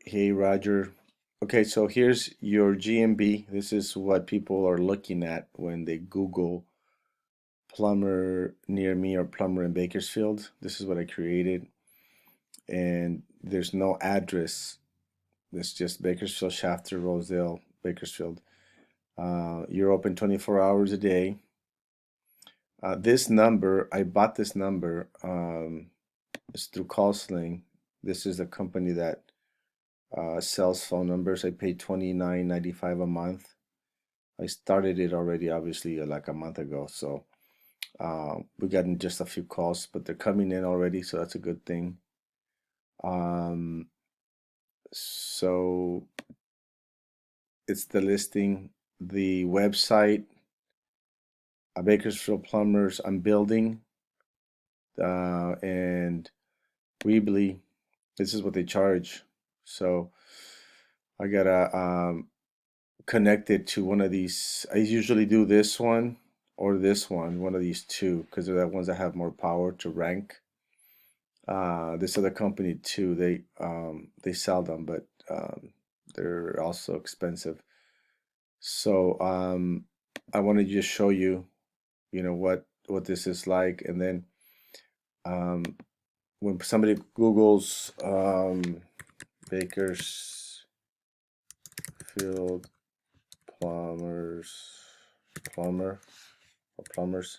Hey Roger. Okay, so here's your GMB. This is what people are looking at when they Google plumber near me or plumber in Bakersfield. This is what I created, and there's no address. It's just Bakersfield, Shafter, Rosedale, Bakersfield. You're open 24 hours a day. This number, I bought this number. It's through CallSling. This is a company that sells phone numbers. I pay 29.95 a month. I started it already, obviously, like a month ago. So we gotten just a few calls, but they're coming in already, so that's a good thing. Um, so it's the listing, the website, Bakersfield Plumbers. I'm building, and Weebly. This is what they charge. So I gotta connect it to one of these. I usually do this one or this one of these two, because they're the ones that have more power to rank. This other company too, they sell them, but they're also expensive. So I want to just show you, what this is like, and then um, when somebody Googles Bakersfield plumbers, plumber or plumbers,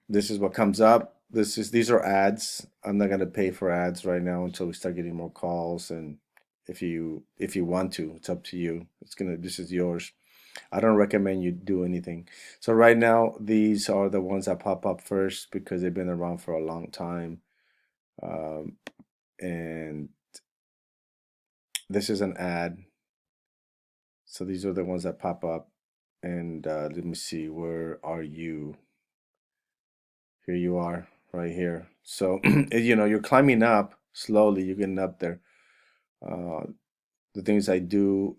this is what comes up. These are ads. I'm not gonna pay for ads right now until we start getting more calls. And if you want to, it's up to you. This is yours. I don't recommend you do anything. So right now, these are the ones that pop up first because they've been around for a long time. Um, and this is an ad. So these are the ones that pop up. And let me see, where are you? Here you are, right here. So, you're climbing up slowly, you're getting up there. Uh, the things I do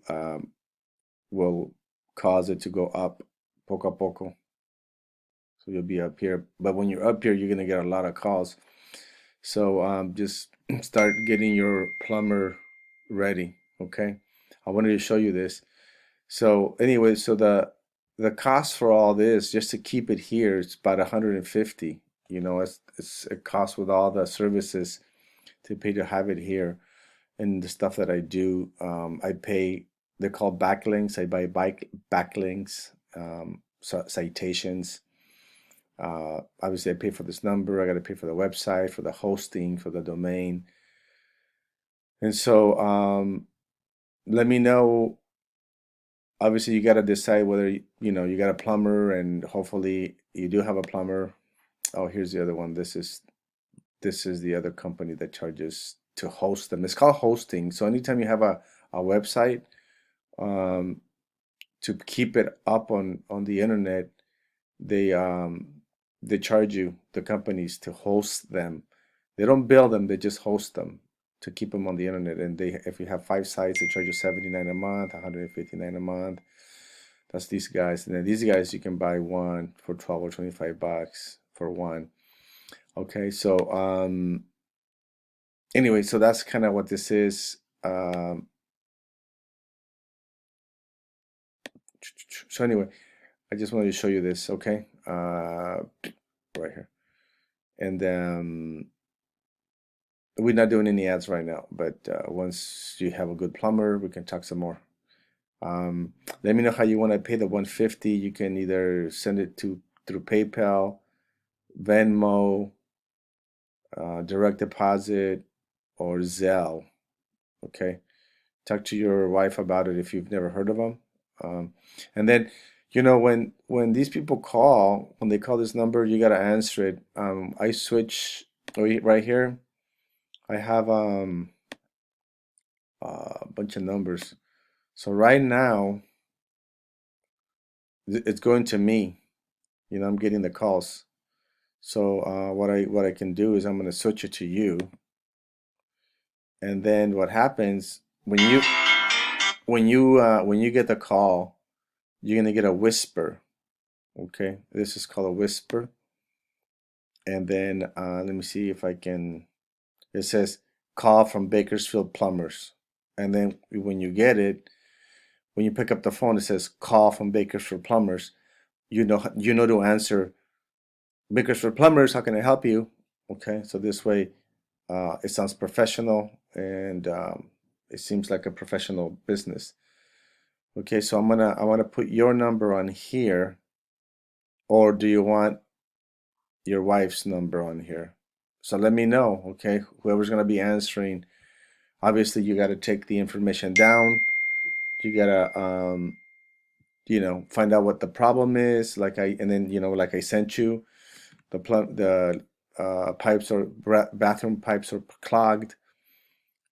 will cause it to go up poco a poco. So you'll be up here. But when you're up here, you're going to get a lot of calls. So just start getting your plumber ready, okay? I wanted to show you this. So anyway, so the cost for all this, just to keep it here, it's about 150. It's it costs with all the services to pay to have it here, and the stuff that I do. I pay. They're called backlinks. I buy bike backlinks, citations. Obviously, I pay for this number. I got to pay for the website, for the hosting, for the domain, and so let me know. Obviously, you got to decide whether you got a plumber, and hopefully you do have a plumber. Oh, here's the other one. This is the other company that charges to host them. It's called hosting. So anytime you have a website, um, to keep it up on the internet, they they charge you, the companies, to host them. They don't build them, they just host them to keep them on the internet. And if you have 5 sites, they charge you 79 a month, 159 a month. That's these guys. And then these guys, you can buy one for 12 or 25 bucks for one. Okay, so anyway, so that's kind of what this is. So anyway, I just wanted to show you this, okay? Right here. And we're not doing any ads right now, but once you have a good plumber, we can talk some more. Let me know how you want to pay the 150. You can either send it through PayPal, Venmo, direct deposit, or Zelle. Okay, talk to your wife about it if you've never heard of them. And then, when these people call, when they call this number, you gotta answer it. I switch right here. I have a bunch of numbers. So right now, it's going to me. I'm getting the calls. So what I can do is I'm gonna switch it to you, and then what happens when you get the call, you're gonna get a whisper. Okay, this is called a whisper. And then let me see if I can. It says call from Bakersfield Plumbers. And then when you get it, when you pick up the phone, it says call from Bakersfield Plumbers. You know to answer Bakersfield Plumbers. How can I help you? Okay, so this way, it sounds professional and it seems like a professional business. Okay, so I want to put your number on here, or do you want your wife's number on here? So let me know, okay? Whoever's gonna be answering, obviously you got to take the information down. You gotta find out what the problem is, and then like I sent you the pipes or bathroom pipes are clogged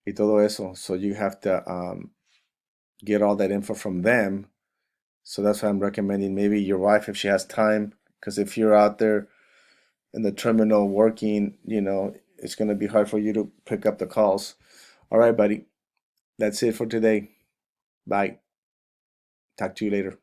y todo eso. So you have to get all that info from them. So that's why I'm recommending maybe your wife if she has time, because if you're out there in the terminal working, it's going to be hard for you to pick up the calls. All right, buddy. That's it for today. Bye. Talk to you later.